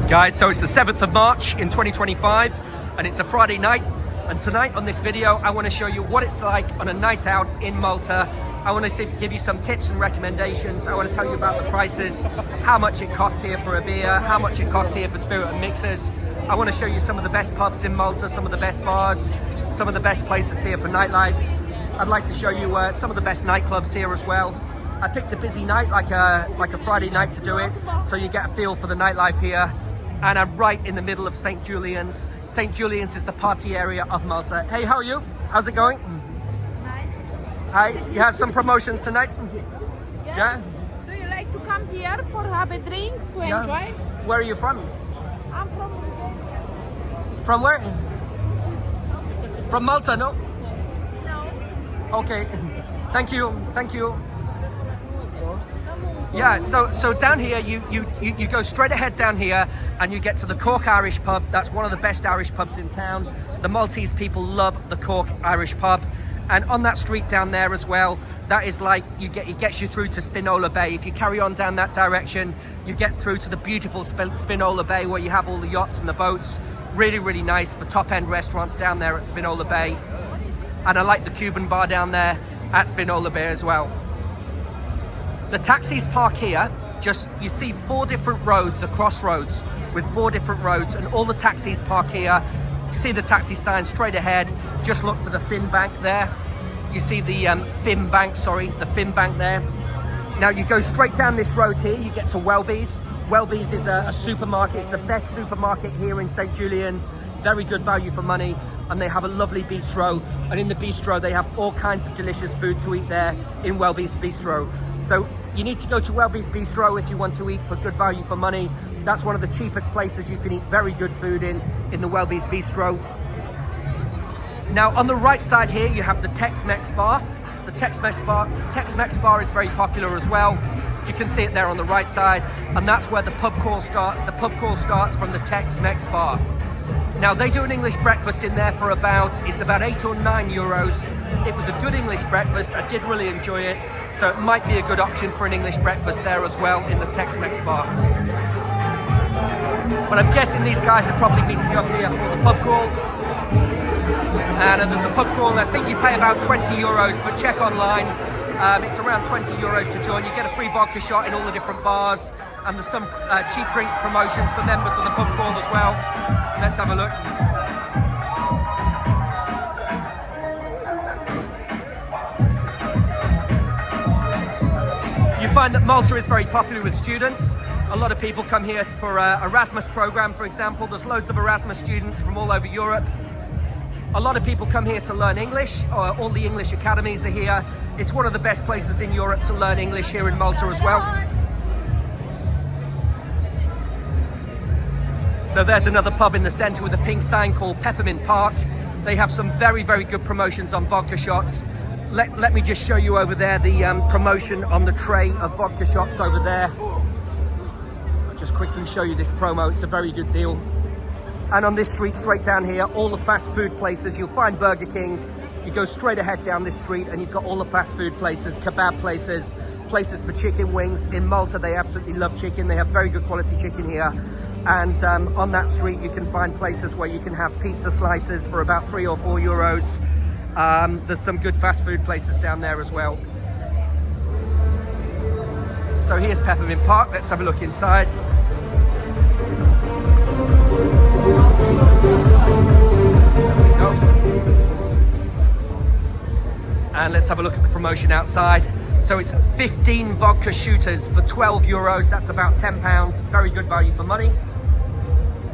Guys, so it's the 7th of March in 2025 and it's a Friday night, and tonight on this video I want to show you what it's like on a night out in Malta. I want to give you some tips and recommendations. I want to tell you about the prices, how much it costs here for a beer, how much it costs here for spirit and mixers. I want to show you some of the best pubs in Malta, some of the best bars, some of the best places here for nightlife. I'd like to show you some of the best nightclubs here as well. I picked a busy night, like a Friday night to do it, so you get a feel for the nightlife here. And I'm right in the middle of St Julians. St Julians is the party area of Malta. Hey, how are you? How's it going? Nice. Hi, you have some promotions tonight? Yes. Yeah? Do you like to come here for have a drink to enjoy? Where are you from? I'm from Bulgaria. From where? From Malta, no? No. Okay, thank you. Yeah, so down here, you go straight ahead down here and you get to the Cork Irish pub. That's one of the best Irish pubs in town. The Maltese people love the Cork Irish pub. And on that street down there as well, that is like, it gets you through to Spinola Bay. If you carry on down that direction, you get through to the beautiful Spinola Bay where you have all the yachts and the boats. Really, really nice for top-end restaurants down there at Spinola Bay. And I like the Cuban bar down there at Spinola Bay as well. The taxis park here, you see 4 different roads, a crossroads with 4 different roads, and all the taxis park here. You see the taxi sign straight ahead. Just look for the Fin Bank there. You see the Fin Bank there. Now you go straight down this road here, you get to Welby's. Welby's is a supermarket. It's the best supermarket here in St Julians. Very good value for money, and they have a lovely bistro. And in the bistro, they have all kinds of delicious food to eat there in Welby's Bistro. So you need to go to Welby's Bistro if you want to eat for good value for money. That's one of the cheapest places you can eat very good food in the Welby's Bistro. Now on the right side here, you have the Tex-Mex bar. The Tex-Mex bar is very popular as well. You can see it there on the right side, and that's where the pub crawl starts. The pub crawl starts from the Tex-Mex bar. Now they do an English breakfast in there for it's about 8 or 9 euros. It was a good English breakfast. I did really enjoy it. So it might be a good option for an English breakfast there as well in the Tex-Mex bar. But I'm guessing these guys are probably meeting up here for the pub crawl. And there's a pub crawl, and I think you pay about 20 euros, but check online. It's around 20 euros to join. You get a free vodka shot in all the different bars, and there's some cheap drinks promotions for members of the pub crawl as well. Let's have a look. You find that Malta is very popular with students. A lot of people come here for an Erasmus program, for example. There's loads of Erasmus students from all over Europe. A lot of people come here to learn English. All the English academies are here. It's one of the best places in Europe to learn English here in Malta as well. So there's another pub in the centre with a pink sign called Peppermint Park. They have some very, very good promotions on vodka shots. Let me just show you over there the promotion on the tray of vodka shots over there. I'll just quickly show you this promo. It's a very good deal. And on this street straight down here, all the fast food places, you'll find Burger King. You go straight ahead down this street and you've got all the fast food places, kebab places, places for chicken wings. In Malta, they absolutely love chicken. They have very good quality chicken here. And on that street, you can find places where you can have pizza slices for about 3 or 4 euros. There's some good fast food places down there as well. So here's Peppermint Park. Let's have a look inside. There we go. And let's have a look at the promotion outside. So it's 15 vodka shooters for 12 euros. That's about £10. Very good value for money.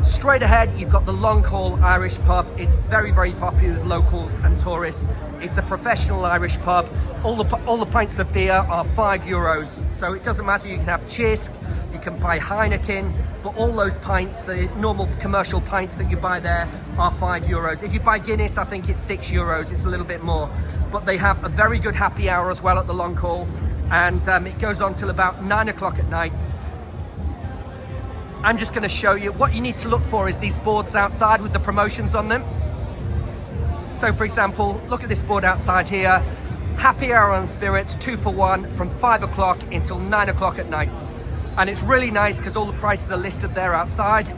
Straight ahead, you've got the Long Haul Irish pub. It's very, very popular with locals and tourists. It's a professional Irish pub. All the pints of beer are 5 euros. So it doesn't matter, you can have Chisk, you can buy Heineken, but all those pints, the normal commercial pints that you buy there, are 5 euros. If you buy Guinness, I think it's 6 euros. It's a little bit more. But they have a very good happy hour as well at the Long Haul, and it goes on till about 9 o'clock at night. I'm just going to show you what you need to look for is these boards outside with the promotions on them. So for example, look at this board outside here. Happy hour on spirits, 2 for 1 from 5 o'clock until 9 o'clock at night. And it's really nice because all the prices are listed there outside.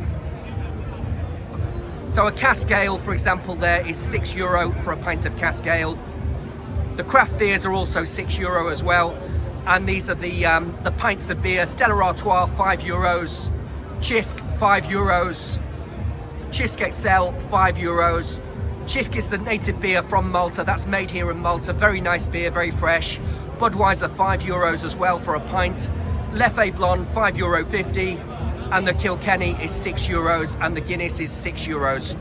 So a cask ale, for example, there is €6 for a pint of cask ale. The craft beers are also €6 as well. And these are the pints of beer. Stella Artois, €5. Chisk, €5. Chisk XL, €5. Chisk is the native beer from Malta. That's made here in Malta. Very nice beer, very fresh. Budweiser, €5 as well for a pint. Leffe Blonde, €5.50. And the Kilkenny is €6 and the Guinness is €6.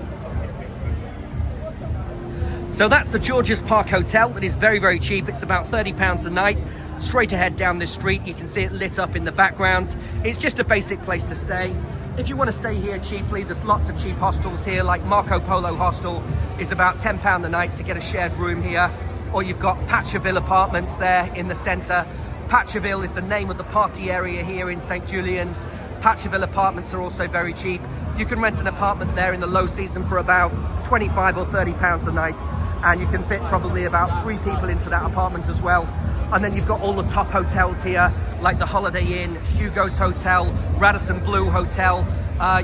So that's the George's Park Hotel. That is very, very cheap. It's about £30 a night. Straight ahead down this street. You can see it lit up in the background. It's just a basic place to stay. If you want to stay here cheaply, there's lots of cheap hostels here, like Marco Polo Hostel is about £10 a night to get a shared room here. Or you've got Paceville Apartments there in the centre. Paceville is the name of the party area here in St Julians. Paceville Apartments are also very cheap. You can rent an apartment there in the low season for about £25 or £30 a night. And you can fit probably about 3 people into that apartment as well. And then you've got all the top hotels here, like the Holiday Inn, Hugo's Hotel, Radisson Blu Hotel.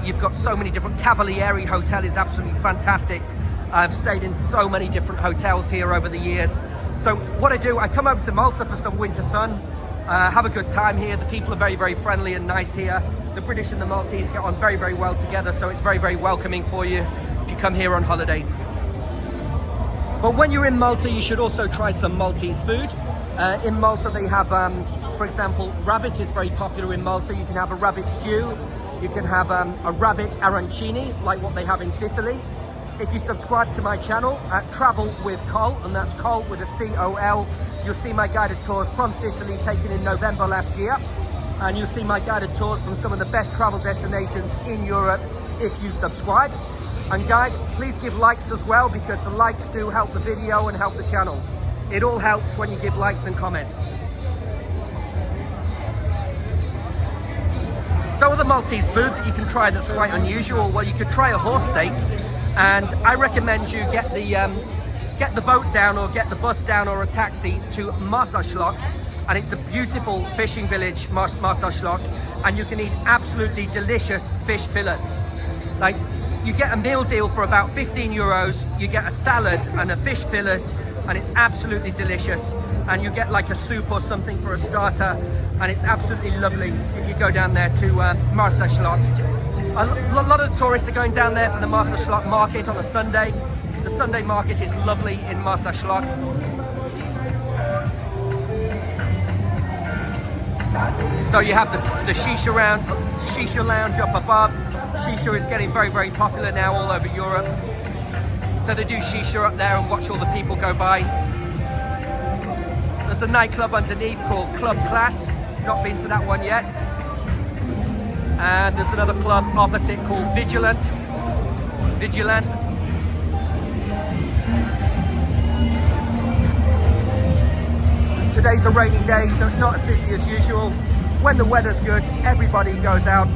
You've got so many different, Cavalieri Hotel is absolutely fantastic. I've stayed in so many different hotels here over the years. So what I do, I come over to Malta for some winter sun, have a good time here. The people are very, very friendly and nice here. The British and the Maltese get on very, very well together, so it's very, very welcoming for you if you come here on holiday. But when you're in Malta, you should also try some Maltese food. In Malta, they have, for example, rabbit is very popular in Malta. You can have a rabbit stew. You can have a rabbit arancini, like what they have in Sicily. If you subscribe to my channel at Travel with Col, and that's Col with a C-O-L, you'll see my guided tours from Sicily taken in November last year. And you'll see my guided tours from some of the best travel destinations in Europe if you subscribe. And guys, please give likes as well, because the likes do help the video and help the channel. It all helps when you give likes and comments. So the Maltese food that you can try that's quite unusual, well, you could try a horse steak, and I recommend you get the boat down or get the bus down or a taxi to Marsaxlokk, and it's a beautiful fishing village, Marsaxlokk, and you can eat absolutely delicious fish fillets. Like, you get a meal deal for about €15, you get a salad and a fish fillet, and it's absolutely delicious. And you get like a soup or something for a starter, and it's absolutely lovely if you go down there to Marsaxlokk. A lot of tourists are going down there for the Marsaxlokk market on a Sunday. The Sunday market is lovely in Marsaxlokk. So you have the Shisha lounge up above. Shisha is getting very, very popular now all over Europe. So they do Shisha up there and watch all the people go by. There's a nightclub underneath called Club Class. Not been to that one yet. And there's another club opposite called Vigilant. Today's a rainy day, so it's not as busy as usual. When the weather's good, everybody goes out.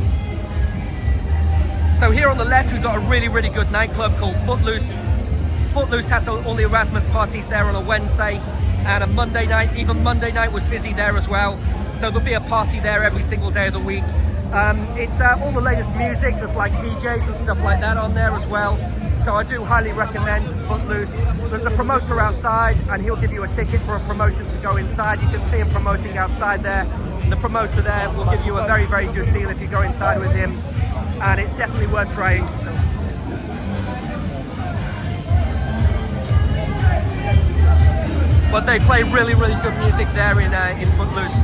So here on the left, we've got a really, really good nightclub called Footloose. Footloose has all the Erasmus parties there on a Wednesday and a Monday night. Even Monday night was busy there as well. So there'll be a party there every single day of the week. It's all the latest music. There's like DJs and stuff like that on there as well. So I do highly recommend Footloose. There's a promoter outside and he'll give you a ticket for a promotion to go inside. You can see him promoting outside there. The promoter there will give you a very, very good deal if you go inside with him. And it's definitely worth trying. But they play really, really good music there in Footloose.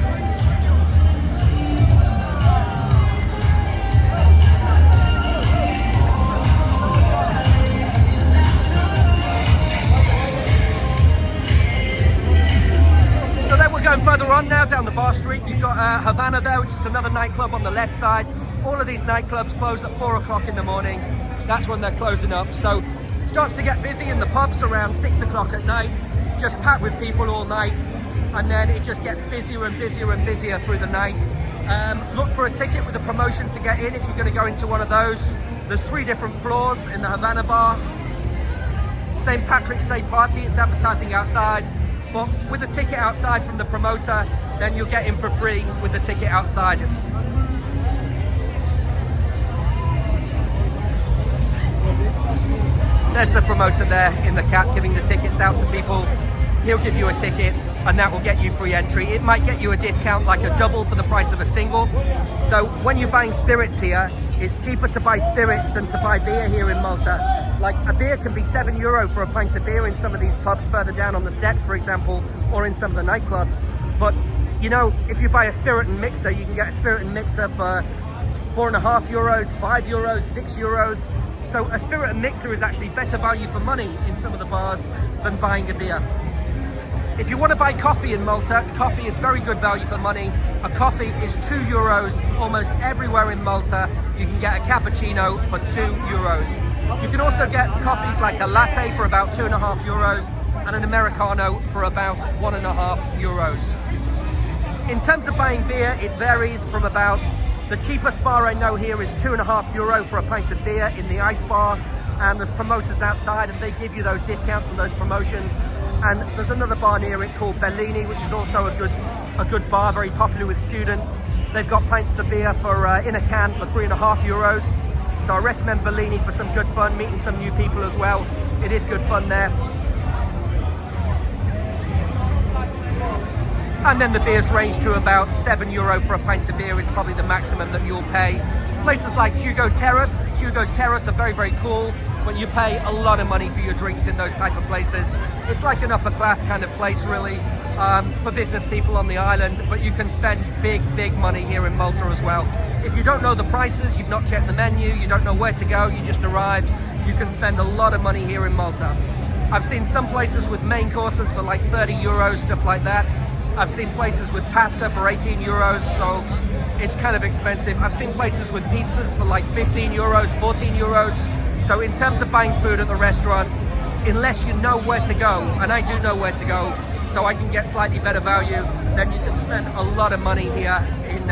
So then we're going further on now down the bar street. You've got Havana there, which is another nightclub on the left side. All of these nightclubs close at 4 o'clock in the morning. That's when they're closing up. So it starts to get busy in the pubs around 6 o'clock at night. Just packed with people all night, and then it just gets busier and busier and busier through the night. Look for a ticket with a promotion to get in if you're going to go into one of those. There's 3 different floors in the Havana bar. St Patrick's Day party, it's advertising outside, but with a ticket outside from the promoter, then you'll get in for free with the ticket outside. There's the promoter there in the cap giving the tickets out to people. He'll give you a ticket and that will get you free entry. It might get you a discount like a double for the price of a single. So when you're buying spirits here, it's cheaper to buy spirits than to buy beer here in Malta. Like a beer can be €7 for a pint of beer in some of these pubs further down on the steps, for example, or in some of the nightclubs. But you know, if you buy a spirit and mixer, you can get a spirit and mixer for €4.50, €5, €6. So a spirit and mixer is actually better value for money in some of the bars than buying a beer. If you want to buy coffee in Malta, coffee is very good value for money. A coffee is €2 almost everywhere in Malta. You can get a cappuccino for €2. You can also get coffees like a latte for about €2.50 and an Americano for about €1.50. In terms of buying beer, it varies from about, the cheapest bar I know here is €2.50 for a pint of beer in the ice bar, and there's promoters outside and they give you those discounts and those promotions. And there's another bar near it called Bellini, which is also a good bar, very popular with students. They've got pints of beer for in a can for €3.50. So I recommend Bellini for some good fun, meeting some new people as well. It is good fun there. And then the beers range to about €7 for a pint of beer is probably the maximum that you'll pay. Places like Hugo's Terrace are very, very cool, but you pay a lot of money for your drinks in those type of places. It's like an upper class kind of place really, for business people on the island, but you can spend big, big money here in Malta as well. If you don't know the prices, you've not checked the menu, you don't know where to go, you just arrived, you can spend a lot of money here in Malta. I've seen some places with main courses for like €30, stuff like that. I've seen places with pasta for €18, so it's kind of expensive. I've seen places with pizzas for like €15, €14. So in terms of buying food at the restaurants, unless you know where to go, and I do know where to go, so I can get slightly better value, then you can spend a lot of money here in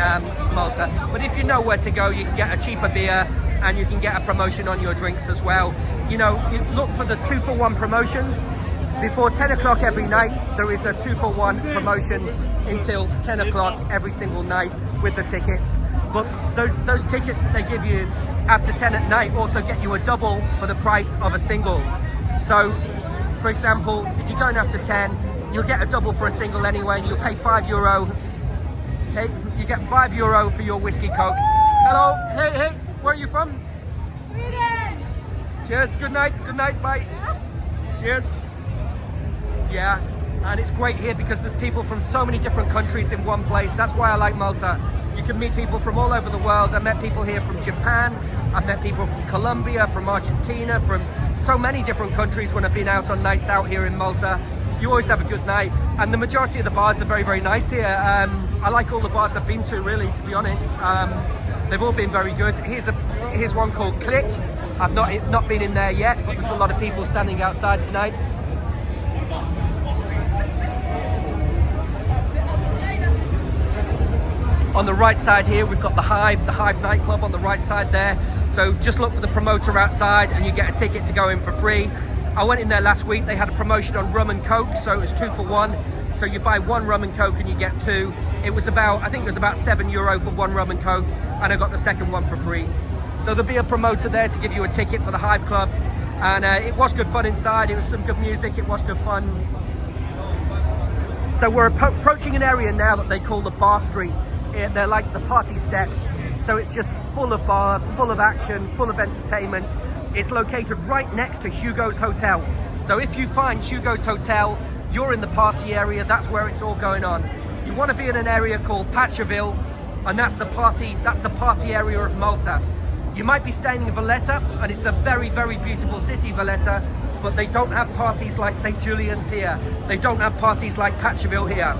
Malta. But if you know where to go, you can get a cheaper beer and you can get a promotion on your drinks as well. You know, you look for the 2-for-1 promotions. Before 10 o'clock every night, there is a 2-for-1 promotion until 10 o'clock every single night with the tickets. But those tickets that they give you after 10 at night also get you a double for the price of a single. So, for example, if you're going after 10, you'll get a double for a single anyway, and you'll pay €5. Okay, you get €5 for your whiskey coke. Hello, hey, where are you from? Sweden. Cheers, good night, bye. Cheers. Yeah, and it's great here because there's people from so many different countries in one place. That's why I like Malta. You can meet people from all over the world. I met people here from Japan, I've met people from Colombia, from Argentina, from so many different countries when I've been out on nights out here in Malta. You always have a good night, and the majority of the bars are very, very nice here. I like all the bars I've been to, really, to be honest. They've all been very good. Here's one called Click. I've not been in there yet, but there's a lot of people standing outside tonight. On the right side here, we've got the Hive nightclub on the right side there. So just look for the promoter outside and you get a ticket to go in for free. I went in there last week, they had a promotion on rum and coke, so it was 2-for-1. So you buy one rum and coke and you get two. I think it was about €7 for one rum and coke, and I got the second one for free. So there'll be a promoter there to give you a ticket for the Hive Club. And it was good fun inside, it was some good music, it was good fun. So we're approaching an area now that they call the Bar Street. They're like the party steps, so it's just full of bars, full of action, full of entertainment. It's located right next to Hugo's Hotel. So if you find Hugo's Hotel, you're in the party area, that's where it's all going on. You want to be in an area called Paceville, and that's the party area of Malta. You might be staying in Valletta, and it's a very, very beautiful city, Valletta, but they don't have parties like St Julians here. They don't have parties like Paceville here.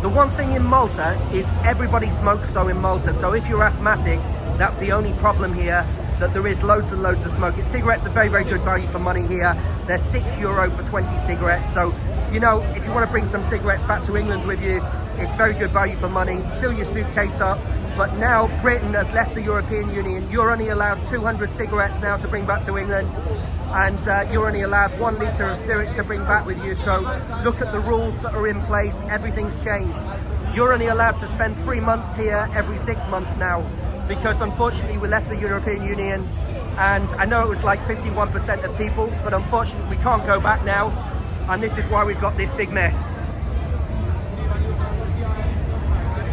The one thing in Malta is everybody smokes though in Malta, so if you're asthmatic, that's the only problem here, that there is loads and loads of smoke. Cigarettes are very, very good value for money here. They're €6 for 20 cigarettes, so you know, if you want to bring some cigarettes back to England with you, it's very good value for money. Fill your suitcase up. But now Britain has left the European Union. You're only allowed 200 cigarettes now to bring back to England, and you're only allowed 1 litre of spirits to bring back with you. So look at the rules that are in place. Everything's changed. You're only allowed to spend 3 months here every 6 months now. because unfortunately we left the European Union, and I know it was like 51% of people, but unfortunately we can't go back now, and this is why we've got this big mess.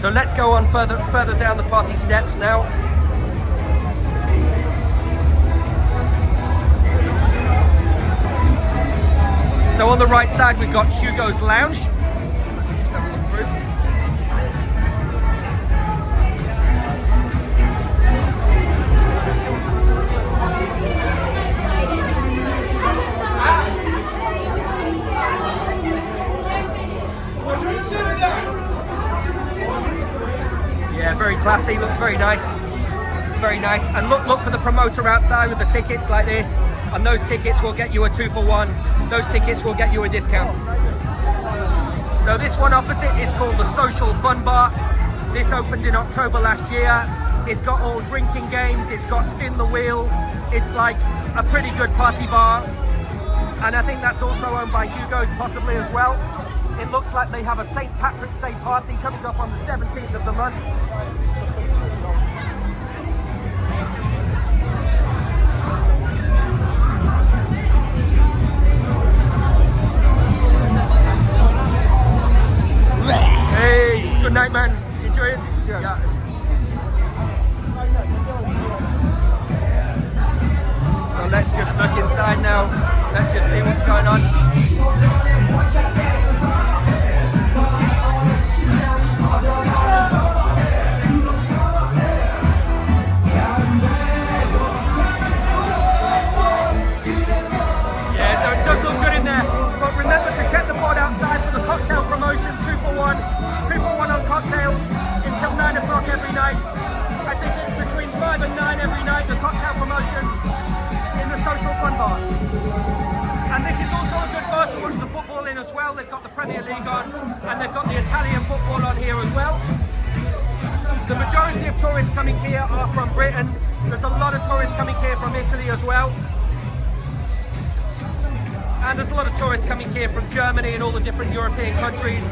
So let's go on further down the party steps now. So on the right side we've got Hugo's Lounge. Just have a look through. Yeah, very classy, looks very nice. It's very nice. And look for the promoter outside with the tickets like this. And those tickets will get you a 2-for-1. Those tickets will get you a discount. So this one opposite is called the Social Fun Bar. This opened in October last year. It's got all drinking games, it's got spin the wheel. It's like a pretty good party bar. And I think that's also owned by Hugo's possibly as well. It looks like they have a St Patrick's Day party coming up on the 17th of the month. Hey, good night, man. Enjoy it. Yeah. So let's just look inside now. Let's just see what's going on. Yeah, so it does look good in there. But remember to check the board outside for the cocktail promotion, 2-for-1. 2-for-1 on cocktails until 9 o'clock every night. I think it's between 5 and 9 every night, the cocktail promotion in the Social Fun Bar. And this is also a good bar to watch the football in as well. They've got the Premier League on, and they've got the Italian football on here as well. The majority of tourists coming here are from Britain. There's a lot of tourists coming here from Italy as well. And there's a lot of tourists coming here from Germany and all the different European countries.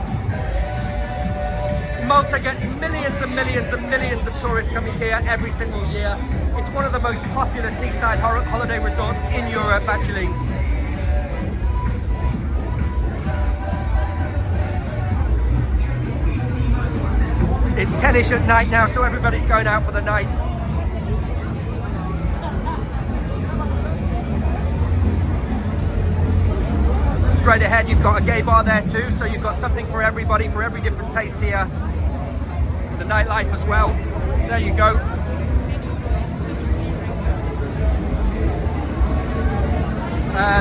Malta gets millions and millions and millions of tourists coming here every single year. It's one of the most popular seaside holiday resorts in Europe, actually. It's 10ish at night now, so everybody's going out for the night. Straight ahead, you've got a gay bar there too, so you've got something for everybody, for every different taste here. The nightlife as well. There you go.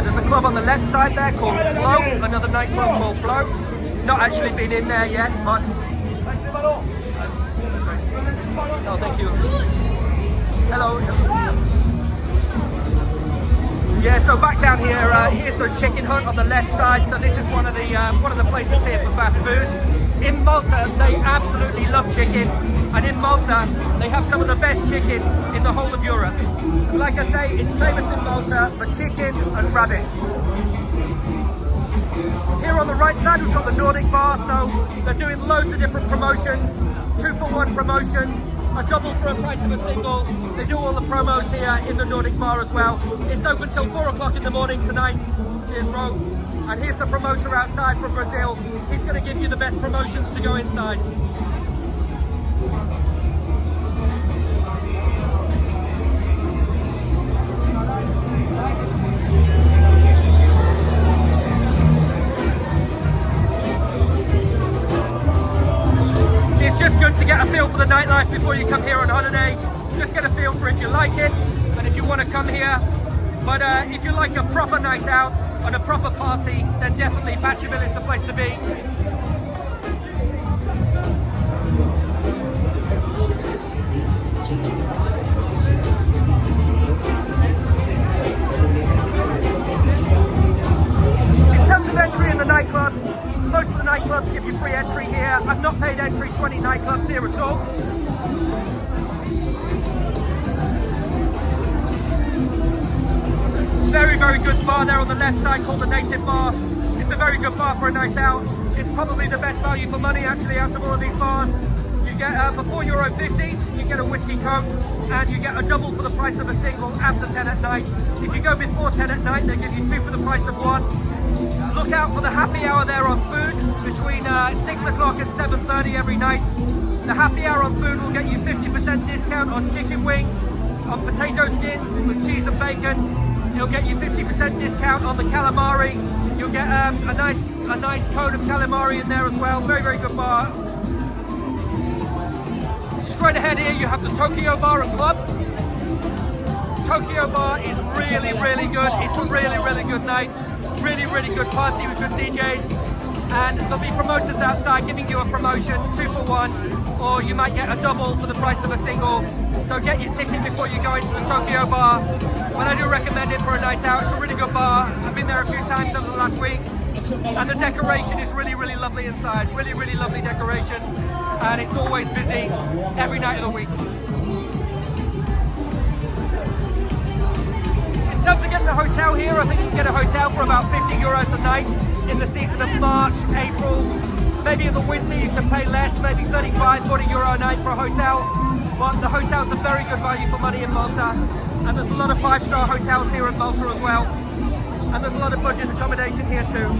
There's a club on the left side there called Flow, another nightclub called Flow. Not actually been in there yet, but... Oh, thank you. Hello. Yeah, so back down here, here's the chicken hut on the left side. So this is one of the places here for fast food. In Malta, they absolutely love chicken, and in Malta, they have some of the best chicken in the whole of Europe. And like I say, it's famous in Malta for chicken and rabbit. Here on the right side, we've got the Nordic bar, so they're doing loads of different promotions, 2-for-1 promotions, a double for a price of a single. They do all the promos here in the Nordic bar as well. It's open till 4 o'clock in the morning tonight. Cheers, bro. And here's the promoter outside from Brazil. He's going to give you the best promotions to go inside. It's just good to get a feel for the nightlife before you come here on holiday. Just get a feel for if you like it and if you want to come here. But if you like a proper night out and a proper party, then definitely Paceville is the place to be. In terms of entry in the nightclubs, most of the nightclubs give you free entry here. I've not paid entry to any nightclubs here at all. Very, very good bar there on the left side called the Native Bar. It's a very good bar for a night out. It's probably the best value for money actually out of all of these bars. You get for €4.50, you get a whiskey coke, and you get a double for the price of a single after 10 at night. If you go before 10 at night, they give you 2 for the price of 1. Look out for the happy hour there on food between 6 o'clock and 7:30 every night. The happy hour on food will get you 50% discount on chicken wings, on potato skins with cheese and bacon. It'll get you 50% discount on the calamari. You'll get a nice cone of calamari in there as well. Very, very good bar. Straight ahead here, you have the Tokyo Bar and Club. Tokyo Bar is really, really good. It's a really, really good night. Really, really good party with good DJs. And there'll be promoters outside giving you a promotion, 2 for 1, or you might get a double for the price of a single. So get your ticket before you go into the Tokyo Bar. But I do recommend it for a night out. It's a really good bar. I've been there a few times over the last week. And the decoration is really, really lovely inside. Really, really lovely decoration. And it's always busy every night of the week. In terms of getting a hotel here, I think you can get a hotel for about €50 a night in the season of March, April. Maybe in the winter you can pay less, maybe 35, €40 a night for a hotel. But the hotels are very good value for money in Malta. And there's a lot of 5-star hotels here in Malta as well. And there's a lot of budget accommodation here too.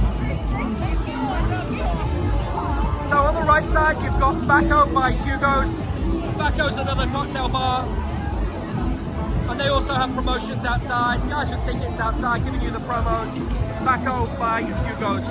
So on the right side, you've got Bacco by Hugo's. Bacco's another cocktail bar. And they also have promotions outside. Guys with tickets outside giving you the promos. Bacco by Hugo's.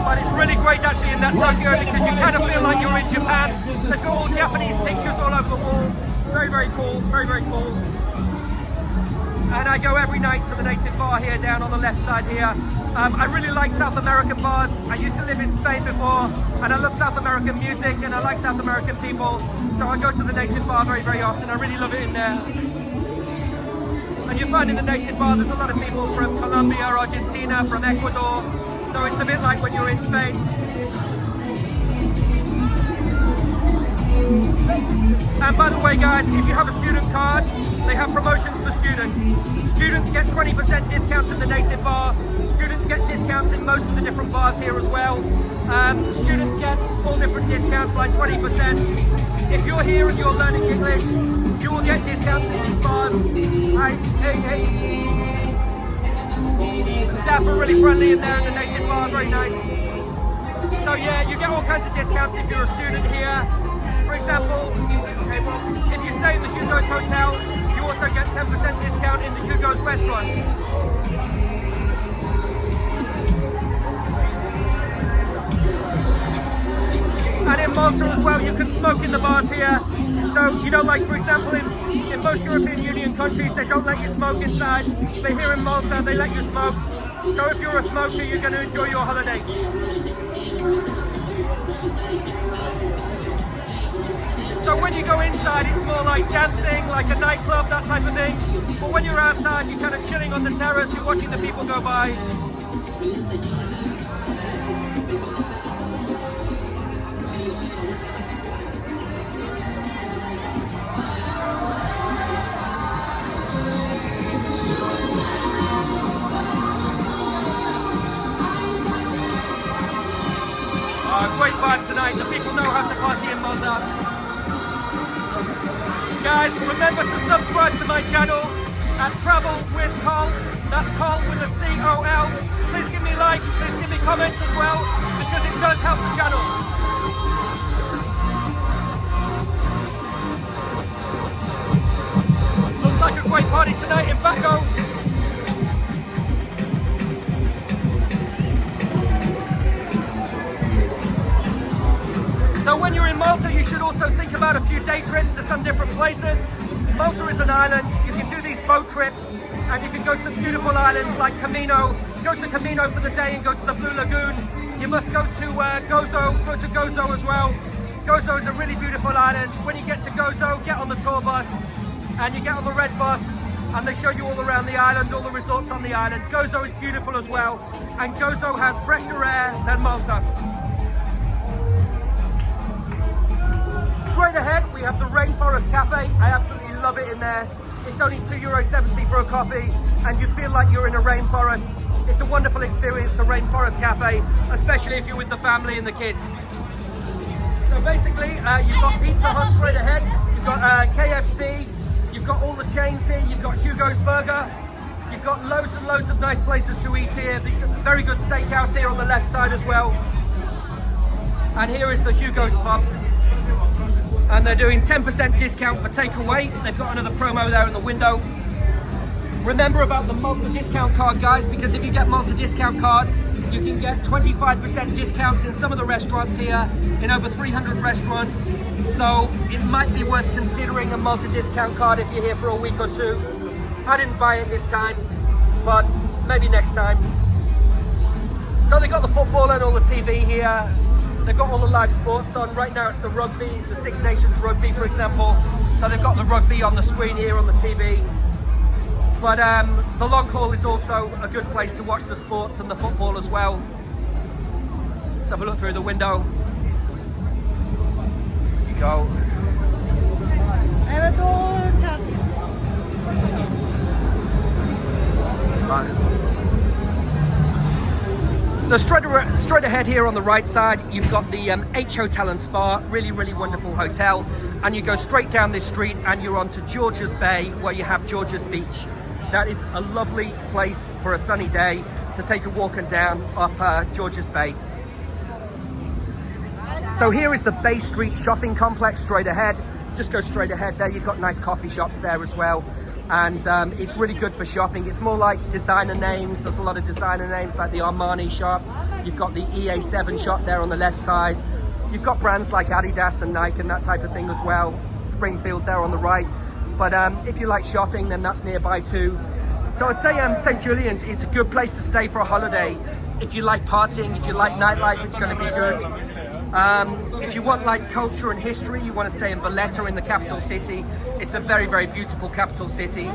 But it's really great actually in that Tokyo because you kind of feel like you're in Japan. They've got all Japanese pictures all over the walls. Very, very cool. Very, very cool. And I go every night to the native bar here down on the left side here. I really like South American bars. I used to live in Spain before and I love South American music and I like South American people. So I go to the native bar very, very often. I really love it in there. And you find in the native bar there's a lot of people from Colombia, Argentina, from Ecuador. So it's a bit like when you're in Spain. And by the way guys, if you have a student card, they have promotions for students. Students get 20% discounts in the native bar. Students get discounts in most of the different bars here as well. Students get all different discounts, like 20%. If you're here and you're learning English, you will get discounts in these bars. Hey. The staff are really friendly in there in the native bar, very nice. So yeah, you get all kinds of discounts if you're a student here. For example, if you stay in the Hugo's Hotel, you also get 10% discount in the Hugo's restaurant. And in Malta as well, you can smoke in the bars here. So, you know, like for example, in most European Union countries, they don't let you smoke inside. But here in Malta, they let you smoke. So if you're a smoker, you're going to enjoy your holiday. So when you go inside, it's more like dancing, like a nightclub, that type of thing. But when you're outside, you're kind of chilling on the terrace, you're watching the people go by. Great vibe tonight. The people know how to party in Malta. Guys, remember to subscribe to my channel at Travel with Col. That's Col with a C-O-L. Please give me likes, please give me comments as well, because it does help the channel. Looks like a great party tonight in Bacco. So when you're in Malta, you should also think about a few day trips to some different places. Malta is an island. You can do these boat trips and you can go to beautiful islands like Camino. Go to Camino for the day and go to the Blue Lagoon. You must go to Gozo, go to Gozo as well. Gozo is a really beautiful island. When you get to Gozo, get on the tour bus and you get on the red bus and they show you all around the island, all the resorts on the island. Gozo is beautiful as well and Gozo has fresher air than Malta. Straight ahead, we have the Rainforest Cafe. I absolutely love it in there. It's only €2.70 for a coffee, and you feel like you're in a rainforest. It's a wonderful experience, the Rainforest Cafe, especially if you're with the family and the kids. So basically, you've got Pizza Hut straight ahead, you've got KFC, you've got all the chains here, you've got Hugo's Burger, you've got loads and loads of nice places to eat here. There's a very good steakhouse here on the left side as well. And here is the Hugo's Pub. And they're doing 10% discount for takeaway. They've got another promo there in the window. Remember about the Malta discount card, guys, because if you get Malta discount card, you can get 25% discounts in some of the restaurants here, in over 300 restaurants. So it might be worth considering a Malta discount card if you're here for a week or two. I didn't buy it this time, but maybe next time. So they've got the football and all the TV here. They've got all the live sports on. Right now it's the rugby, it's the Six Nations rugby, for example. So they've got the rugby on the screen here on the TV. But the long haul is also a good place to watch the sports and the football as well. Let's have a look through the window. There you go. Right. So straight ahead here on the right side, you've got the H Hotel and Spa, really, really wonderful hotel. And you go straight down this street and you're onto George's Bay, where you have George's Beach. That is a lovely place for a sunny day to take a walk and down up George's Bay. So here is the Bay Street shopping complex straight ahead. Just go straight ahead there. You've got nice coffee shops there as well. And it's really good for shopping. It's more like designer names. There's a lot of designer names like the Armani shop. You've got the EA7 shop there on the left side. You've got brands like Adidas and Nike and that type of thing as well. Springfield there on the right. But if you like shopping, then that's nearby too. So I'd say St Julians is a good place to stay for a holiday. If you like partying, if you like nightlife, it's going to be good. If you want like culture and history, you want to stay in Valletta in the capital city. It's a very, very beautiful capital city.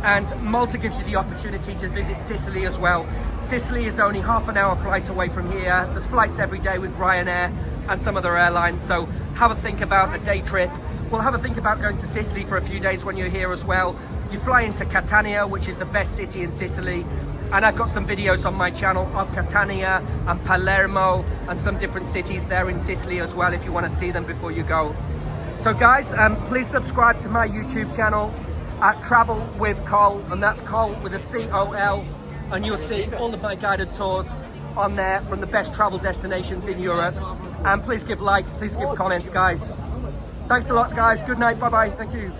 And Malta gives you the opportunity to visit Sicily as well. Sicily is only half an hour flight away from here. There's flights every day with Ryanair and some other airlines. So have a think about a day trip. Well, have a think about going to Sicily for a few days when you're here as well. You fly into Catania, which is the best city in Sicily. And I've got some videos on my channel of Catania and Palermo and some different cities there in Sicily as well if you want to see them before you go. So guys, please subscribe to my YouTube channel at Travel with Col, and that's Col with a C-O-L. And you'll see all of my guided tours on there from the best travel destinations in Europe. And please give likes, please give comments, guys. Thanks a lot, guys. Good night. Bye-bye. Thank you.